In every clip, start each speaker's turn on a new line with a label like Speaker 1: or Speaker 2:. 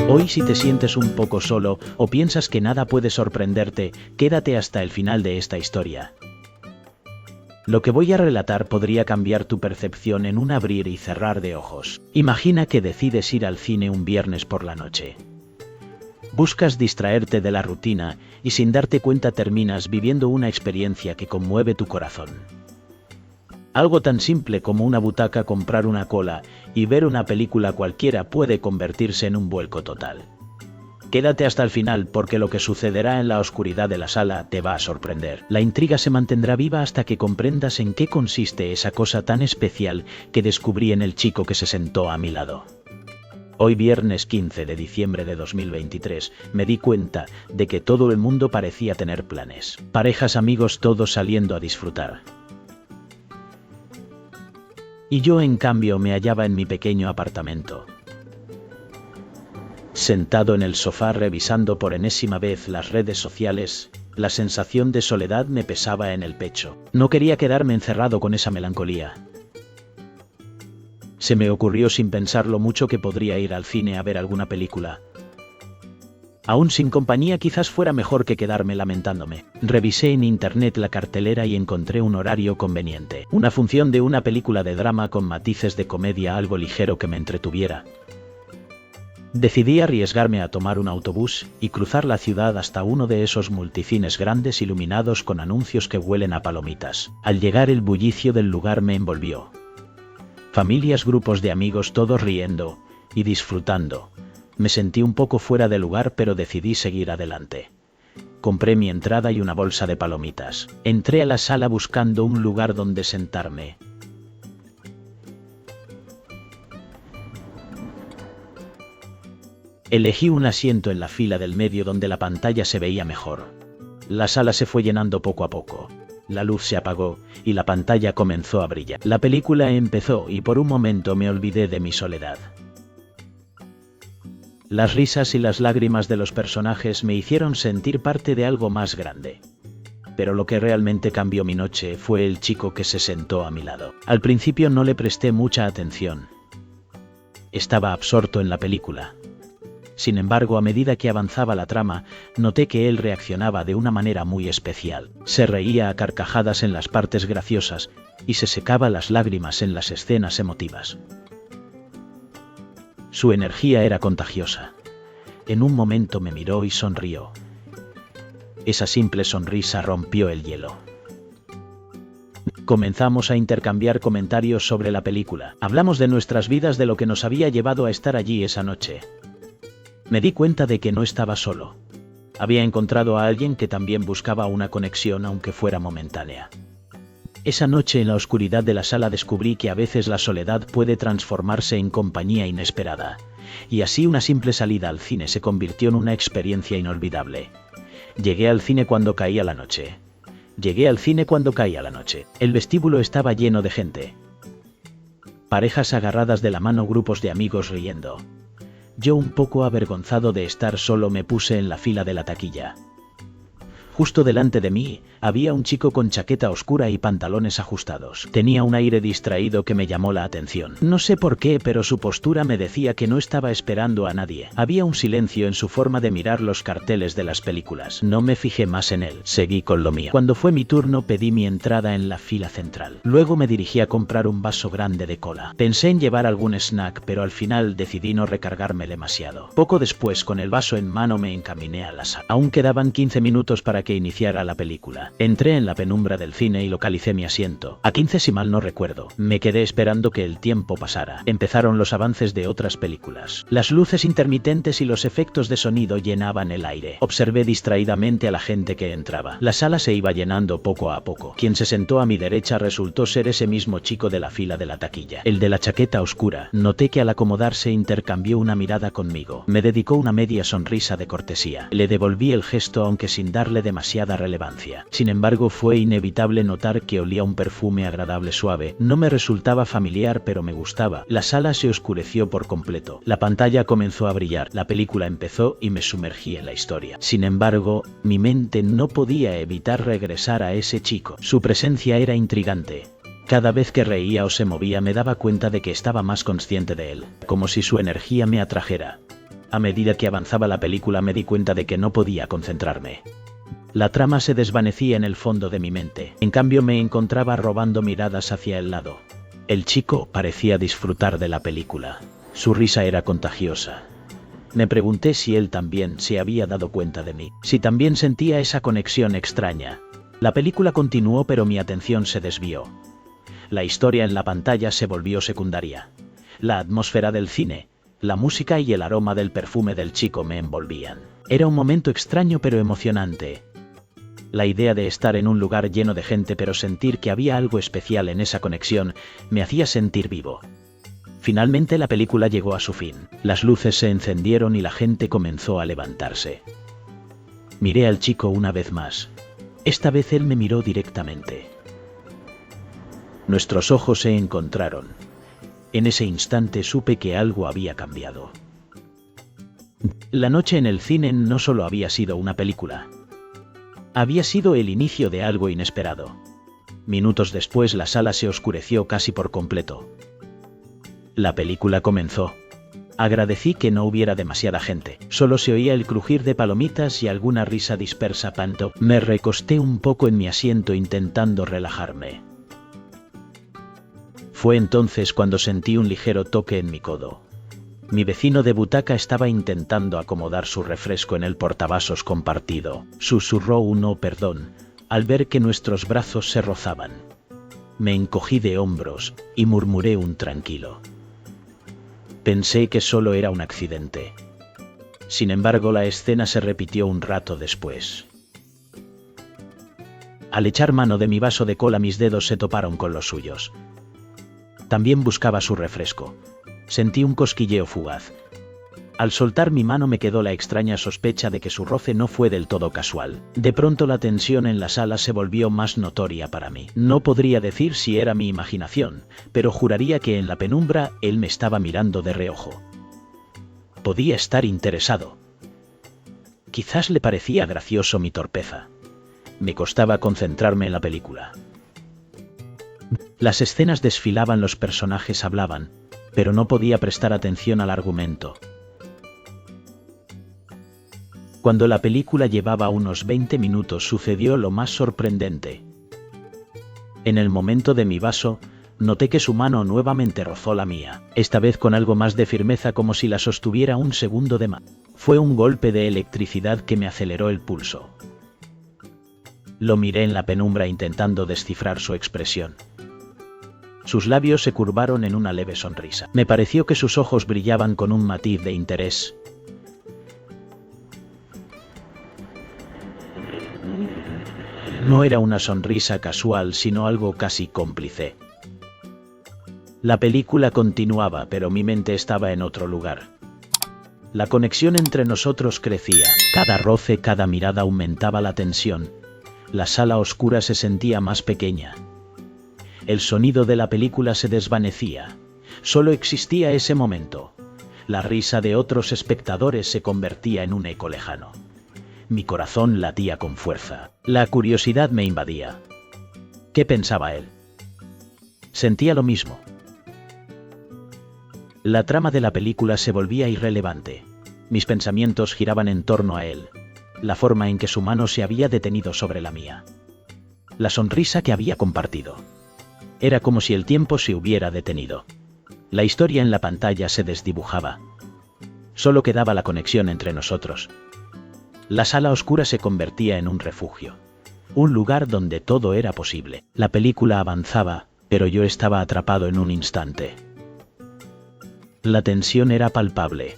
Speaker 1: Hoy, si te sientes un poco solo o piensas que nada puede sorprenderte, quédate hasta el final de esta historia. Lo que voy a relatar podría cambiar tu percepción en un abrir y cerrar de ojos. Imagina que decides ir al cine un viernes por la noche. Buscas distraerte de la rutina y sin darte cuenta terminas viviendo una experiencia que conmueve tu corazón. Algo tan simple como una butaca, comprar una cola y ver una película cualquiera puede convertirse en un vuelco total. Quédate hasta el final porque lo que sucederá en la oscuridad de la sala te va a sorprender. La intriga se mantendrá viva hasta que comprendas en qué consiste esa cosa tan especial que descubrí en el chico que se sentó a mi lado. Hoy, viernes 15 de diciembre de 2023, me di cuenta de que todo el mundo parecía tener planes. Parejas, amigos, todos saliendo a disfrutar. Y yo, en cambio, me hallaba en mi pequeño apartamento, sentado en el sofá revisando por enésima vez las redes sociales. La sensación de soledad me pesaba en el pecho. No quería quedarme encerrado con esa melancolía. Se me ocurrió sin pensarlo mucho que podría ir al cine a ver alguna película. Aún sin compañía quizás fuera mejor que quedarme lamentándome. Revisé en internet la cartelera y encontré un horario conveniente. Una función de una película de drama con matices de comedia, algo ligero que me entretuviera. Decidí arriesgarme a tomar un autobús y cruzar la ciudad hasta uno de esos multicines grandes iluminados con anuncios que huelen a palomitas. Al llegar, el bullicio del lugar me envolvió. Familias, grupos de amigos, todos riendo y disfrutando. Me sentí un poco fuera de lugar, pero decidí seguir adelante. Compré mi entrada y una bolsa de palomitas. Entré a la sala buscando un lugar donde sentarme. Elegí un asiento en la fila del medio donde la pantalla se veía mejor. La sala se fue llenando poco a poco. La luz se apagó y la pantalla comenzó a brillar. La película empezó y por un momento me olvidé de mi soledad. Las risas y las lágrimas de los personajes me hicieron sentir parte de algo más grande. Pero lo que realmente cambió mi noche fue el chico que se sentó a mi lado. Al principio no le presté mucha atención. Estaba absorto en la película. Sin embargo, a medida que avanzaba la trama, noté que él reaccionaba de una manera muy especial. Se reía a carcajadas en las partes graciosas y se secaba las lágrimas en las escenas emotivas. Su energía era contagiosa. En un momento me miró y sonrió. Esa simple sonrisa rompió el hielo. Comenzamos a intercambiar comentarios sobre la película. Hablamos de nuestras vidas, de lo que nos había llevado a estar allí esa noche. Me di cuenta de que no estaba solo. Había encontrado a alguien que también buscaba una conexión, aunque fuera momentánea. Esa noche, en la oscuridad de la sala, descubrí que a veces la soledad puede transformarse en compañía inesperada. Y así, una simple salida al cine se convirtió en una experiencia inolvidable. Llegué al cine cuando caía la noche. El vestíbulo estaba lleno de gente. Parejas agarradas de la mano, grupos de amigos riendo. Yo, un poco avergonzado de estar solo, me puse en la fila de la taquilla. Justo delante de mí había un chico con chaqueta oscura y pantalones ajustados. Tenía un aire distraído que me llamó la atención. No sé por qué, pero su postura me decía que no estaba esperando a nadie. Había un silencio en su forma de mirar los carteles de las películas. No me fijé más en él. Seguí con lo mío. Cuando fue mi turno, pedí mi entrada en la fila central. Luego me dirigí a comprar un vaso grande de cola. Pensé en llevar algún snack, pero al final decidí no recargarme demasiado. Poco después, con el vaso en mano, me encaminé a la sala. Aún quedaban 15 minutos para que iniciara la película. Entré en la penumbra del cine y localicé mi asiento. A 15, si mal no recuerdo. Me quedé esperando que el tiempo pasara. Empezaron los avances de otras películas. Las luces intermitentes y los efectos de sonido llenaban el aire. Observé distraídamente a la gente que entraba. La sala se iba llenando poco a poco. Quien se sentó a mi derecha resultó ser ese mismo chico de la fila de la taquilla. El de la chaqueta oscura. Noté que al acomodarse intercambió una mirada conmigo. Me dedicó una media sonrisa de cortesía. Le devolví el gesto, aunque sin darle demasiada relevancia. Sin embargo, fue inevitable notar que olía un perfume agradable suave. No me resultaba familiar, pero me gustaba. La sala se oscureció por completo. La pantalla comenzó a brillar. La película empezó y me sumergí en la historia. Sin embargo, mi mente no podía evitar regresar a ese chico. Su presencia era intrigante. Cada vez que reía o se movía me daba cuenta de que estaba más consciente de él, como si su energía me atrajera. A medida que avanzaba la película me di cuenta de que no podía concentrarme. La trama se desvanecía en el fondo de mi mente. En cambio me encontraba robando miradas hacia el lado. El chico parecía disfrutar de la película. Su risa era contagiosa. Me pregunté si él también se había dado cuenta de mí, si también sentía esa conexión extraña. La película continuó, pero mi atención se desvió. La historia en la pantalla se volvió secundaria. La atmósfera del cine, la música y el aroma del perfume del chico me envolvían. Era un momento extraño pero emocionante. La idea de estar en un lugar lleno de gente pero sentir que había algo especial en esa conexión me hacía sentir vivo. Finalmente la película llegó a su fin. Las luces se encendieron y la gente comenzó a levantarse. Miré al chico una vez más. Esta vez él me miró directamente. Nuestros ojos se encontraron. En ese instante supe que algo había cambiado. La noche en el cine no solo había sido una película. Había sido el inicio de algo inesperado. Minutos después la sala se oscureció casi por completo. La película comenzó. Agradecí que no hubiera demasiada gente. Solo se oía el crujir de palomitas y alguna risa dispersa. Me recosté un poco en mi asiento intentando relajarme. Fue entonces cuando sentí un ligero toque en mi codo. Mi vecino de butaca estaba intentando acomodar su refresco en el portavasos compartido. Susurró un "oh, perdón", al ver que nuestros brazos se rozaban. Me encogí de hombros y murmuré un tranquilo. Pensé que solo era un accidente. Sin embargo, la escena se repitió un rato después. Al echar mano de mi vaso de cola, mis dedos se toparon con los suyos. También buscaba su refresco. Sentí un cosquilleo fugaz. Al soltar mi mano me quedó la extraña sospecha de que su roce no fue del todo casual. De pronto la tensión en la sala se volvió más notoria para mí. No podría decir si era mi imaginación, pero juraría que en la penumbra él me estaba mirando de reojo. Podía estar interesado. Quizás le parecía gracioso mi torpeza. Me costaba concentrarme en la película. Las escenas desfilaban, los personajes hablaban, pero no podía prestar atención al argumento. Cuando la película llevaba unos 20 minutos sucedió lo más sorprendente. En el momento de mi vaso, noté que su mano nuevamente rozó la mía, esta vez con algo más de firmeza, como si la sostuviera un segundo de más. Fue un golpe de electricidad que me aceleró el pulso. Lo miré en la penumbra intentando descifrar su expresión. Sus labios se curvaron en una leve sonrisa. Me pareció que sus ojos brillaban con un matiz de interés. No era una sonrisa casual, sino algo casi cómplice. La película continuaba, pero mi mente estaba en otro lugar. La conexión entre nosotros crecía. Cada roce, cada mirada aumentaba la tensión. La sala oscura se sentía más pequeña. El sonido de la película se desvanecía. Solo existía ese momento. La risa de otros espectadores se convertía en un eco lejano. Mi corazón latía con fuerza. La curiosidad me invadía. ¿Qué pensaba él? Sentía lo mismo. La trama de la película se volvía irrelevante. Mis pensamientos giraban en torno a él. La forma en que su mano se había detenido sobre la mía. La sonrisa que había compartido. Era como si el tiempo se hubiera detenido. La historia en la pantalla se desdibujaba. Solo quedaba la conexión entre nosotros. La sala oscura se convertía en un refugio. Un lugar donde todo era posible. La película avanzaba, pero yo estaba atrapado en un instante. La tensión era palpable.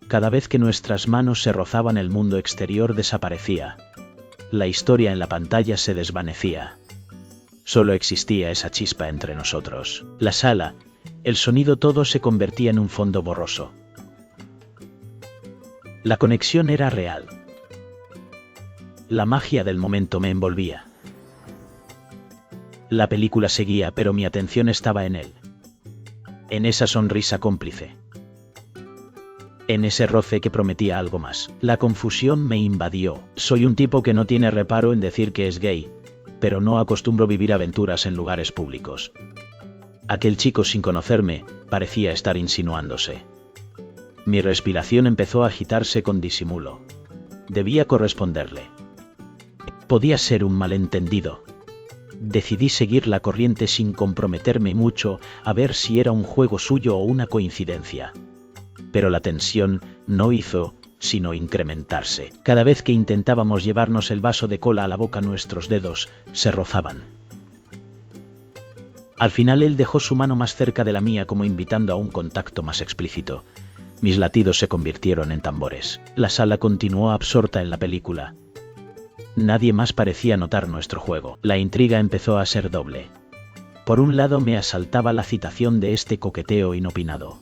Speaker 1: Cada vez que nuestras manos se rozaban, el mundo exterior desaparecía. La historia en la pantalla se desvanecía. Solo existía esa chispa entre nosotros. La sala, el sonido, todo se convertía en un fondo borroso. La conexión era real. La magia del momento me envolvía. La película seguía, pero mi atención estaba en él. En esa sonrisa cómplice. En ese roce que prometía algo más. La confusión me invadió. Soy un tipo que no tiene reparo en decir que es gay, pero no acostumbro vivir aventuras en lugares públicos. Aquel chico, sin conocerme, parecía estar insinuándose. Mi respiración empezó a agitarse con disimulo. Debía corresponderle. Podía ser un malentendido. Decidí seguir la corriente sin comprometerme mucho a ver si era un juego suyo o una coincidencia. Pero la tensión no hizo sino incrementarse. Cada vez que intentábamos llevarnos el vaso de cola a la boca, nuestros dedos se rozaban. Al final él dejó su mano más cerca de la mía, como invitando a un contacto más explícito. Mis latidos se convirtieron en tambores. La sala continuó absorta en la película. Nadie más parecía notar nuestro juego. La intriga empezó a ser doble. Por un lado me asaltaba la excitación de este coqueteo inopinado.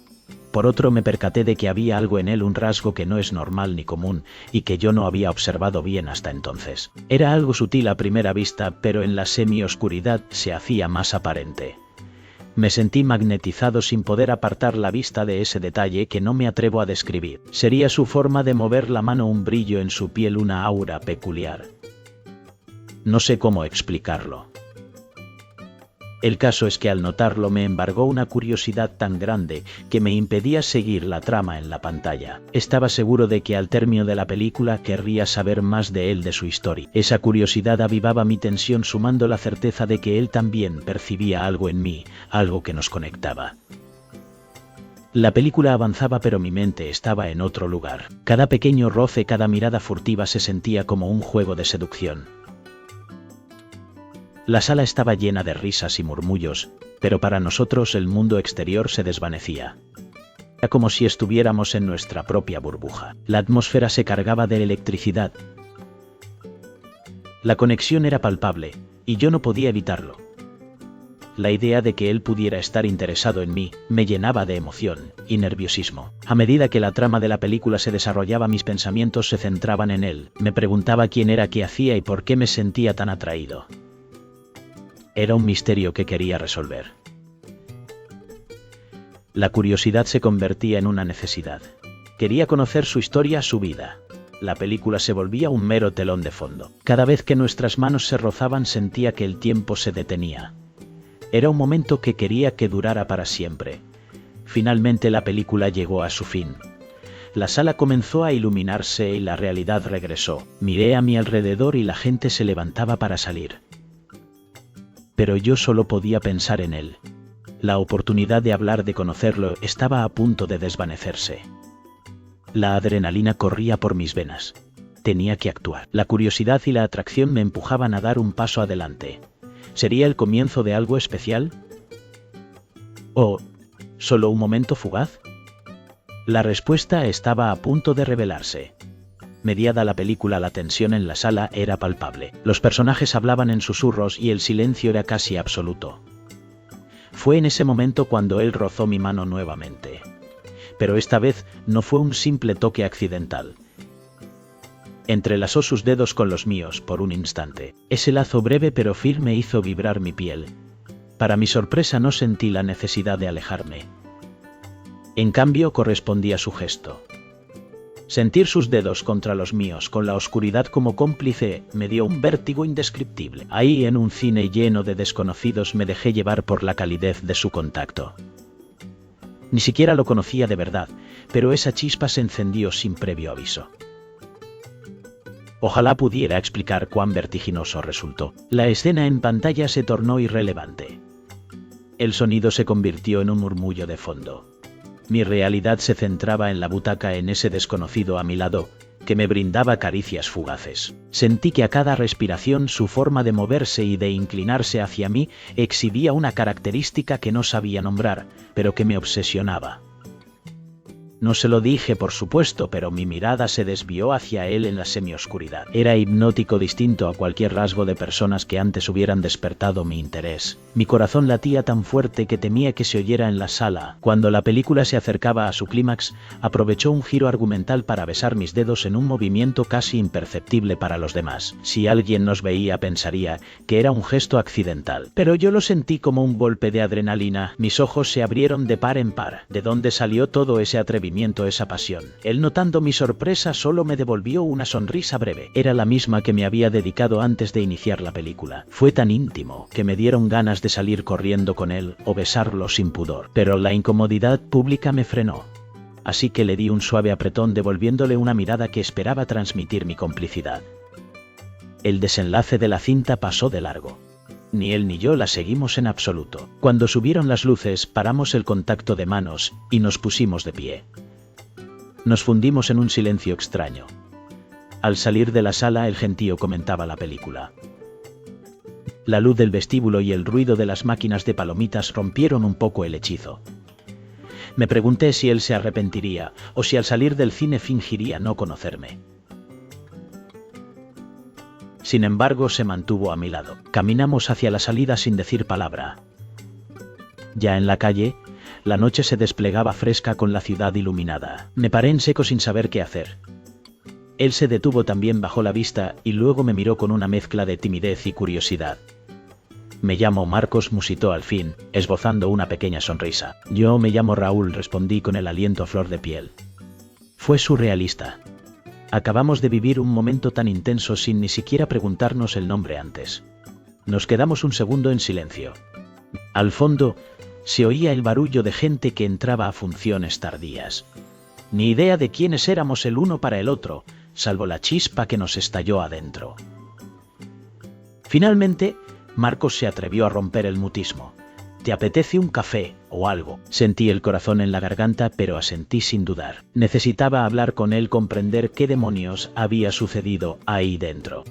Speaker 1: Por otro me percaté de que había algo en él, un rasgo que no es normal ni común, y que yo no había observado bien hasta entonces. Era algo sutil a primera vista, pero en la semioscuridad se hacía más aparente. Me sentí magnetizado sin poder apartar la vista de ese detalle que no me atrevo a describir. Sería su forma de mover la mano, un brillo en su piel, una aura peculiar. No sé cómo explicarlo. El caso es que al notarlo me embargó una curiosidad tan grande que me impedía seguir la trama en la pantalla. Estaba seguro de que al término de la película querría saber más de él, de su historia. Esa curiosidad avivaba mi tensión, sumando la certeza de que él también percibía algo en mí, algo que nos conectaba. La película avanzaba, pero mi mente estaba en otro lugar. Cada pequeño roce, cada mirada furtiva se sentía como un juego de seducción. La sala estaba llena de risas y murmullos, pero para nosotros el mundo exterior se desvanecía. Era como si estuviéramos en nuestra propia burbuja. La atmósfera se cargaba de electricidad. La conexión era palpable, y yo no podía evitarlo. La idea de que él pudiera estar interesado en mí me llenaba de emoción y nerviosismo. A medida que la trama de la película se desarrollaba, mis pensamientos se centraban en él. Me preguntaba quién era, qué hacía y por qué me sentía tan atraído. Era un misterio que quería resolver. La curiosidad se convertía en una necesidad. Quería conocer su historia, su vida. La película se volvía un mero telón de fondo. Cada vez que nuestras manos se rozaban sentía que el tiempo se detenía. Era un momento que quería que durara para siempre. Finalmente la película llegó a su fin. La sala comenzó a iluminarse y la realidad regresó. Miré a mi alrededor y la gente se levantaba para salir. Pero yo solo podía pensar en él. La oportunidad de hablar, de conocerlo, estaba a punto de desvanecerse. La adrenalina corría por mis venas. Tenía que actuar. La curiosidad y la atracción me empujaban a dar un paso adelante. ¿Sería el comienzo de algo especial? ¿O solo un momento fugaz? La respuesta estaba a punto de revelarse. Mediada la película, la tensión en la sala era palpable. Los personajes hablaban en susurros y el silencio era casi absoluto. Fue en ese momento cuando él rozó mi mano nuevamente. Pero esta vez no fue un simple toque accidental. Entrelazó sus dedos con los míos por un instante. Ese lazo breve pero firme hizo vibrar mi piel. Para mi sorpresa no sentí la necesidad de alejarme. En cambio, correspondí a su gesto. Sentir sus dedos contra los míos, con la oscuridad como cómplice, me dio un vértigo indescriptible. Ahí, en un cine lleno de desconocidos, me dejé llevar por la calidez de su contacto. Ni siquiera lo conocía de verdad, pero esa chispa se encendió sin previo aviso. Ojalá pudiera explicar cuán vertiginoso resultó. La escena en pantalla se tornó irrelevante. El sonido se convirtió en un murmullo de fondo. Mi realidad se centraba en la butaca, en ese desconocido a mi lado, que me brindaba caricias fugaces. Sentí que a cada respiración su forma de moverse y de inclinarse hacia mí exhibía una característica que no sabía nombrar, pero que me obsesionaba. No se lo dije, por supuesto, pero mi mirada se desvió hacia él en la semioscuridad. Era hipnótico, distinto a cualquier rasgo de personas que antes hubieran despertado mi interés. Mi corazón latía tan fuerte que temía que se oyera en la sala. Cuando la película se acercaba a su clímax, aprovechó un giro argumental para besar mis dedos en un movimiento casi imperceptible para los demás. Si alguien nos veía pensaría que era un gesto accidental, pero yo lo sentí como un golpe de adrenalina. Mis ojos se abrieron de par en par. ¿De dónde salió todo ese atrevimiento, esa pasión? Él, notando mi sorpresa, solo me devolvió una sonrisa breve. Era la misma que me había dedicado antes de iniciar la película. Fue tan íntimo que me dieron ganas de salir corriendo con él o besarlo sin pudor. Pero la incomodidad pública me frenó. así que le di un suave apretón devolviéndole una mirada que esperaba transmitir mi complicidad. El desenlace de la cinta pasó de largo. Ni él ni yo la seguimos en absoluto. Cuando subieron las luces, paramos el contacto de manos y nos pusimos de pie. Nos fundimos en un silencio extraño. Al salir de la sala, el gentío comentaba la película. La luz del vestíbulo y el ruido de las máquinas de palomitas rompieron un poco el hechizo. Me pregunté si él se arrepentiría o si al salir del cine fingiría no conocerme. Sin embargo, se mantuvo a mi lado. Caminamos hacia la salida sin decir palabra. Ya en la calle, la noche se desplegaba fresca con la ciudad iluminada. Me paré en seco sin saber qué hacer. Él se detuvo también, bajó la vista y luego me miró con una mezcla de timidez y curiosidad. Me llamo Marcos, musitó al fin, esbozando una pequeña sonrisa. Yo me llamo Raúl, respondí con el aliento a flor de piel. Fue surrealista. Acabamos de vivir un momento tan intenso sin ni siquiera preguntarnos el nombre antes. Nos quedamos un segundo en silencio. Al fondo, se oía el barullo de gente que entraba a funciones tardías. Ni idea de quiénes éramos el uno para el otro, salvo la chispa que nos estalló adentro. Finalmente, Marcos se atrevió a romper el mutismo. ¿Te apetece un café o algo? Sentí el corazón en la garganta, pero asentí sin dudar. Necesitaba hablar con él, comprender qué demonios había sucedido ahí dentro.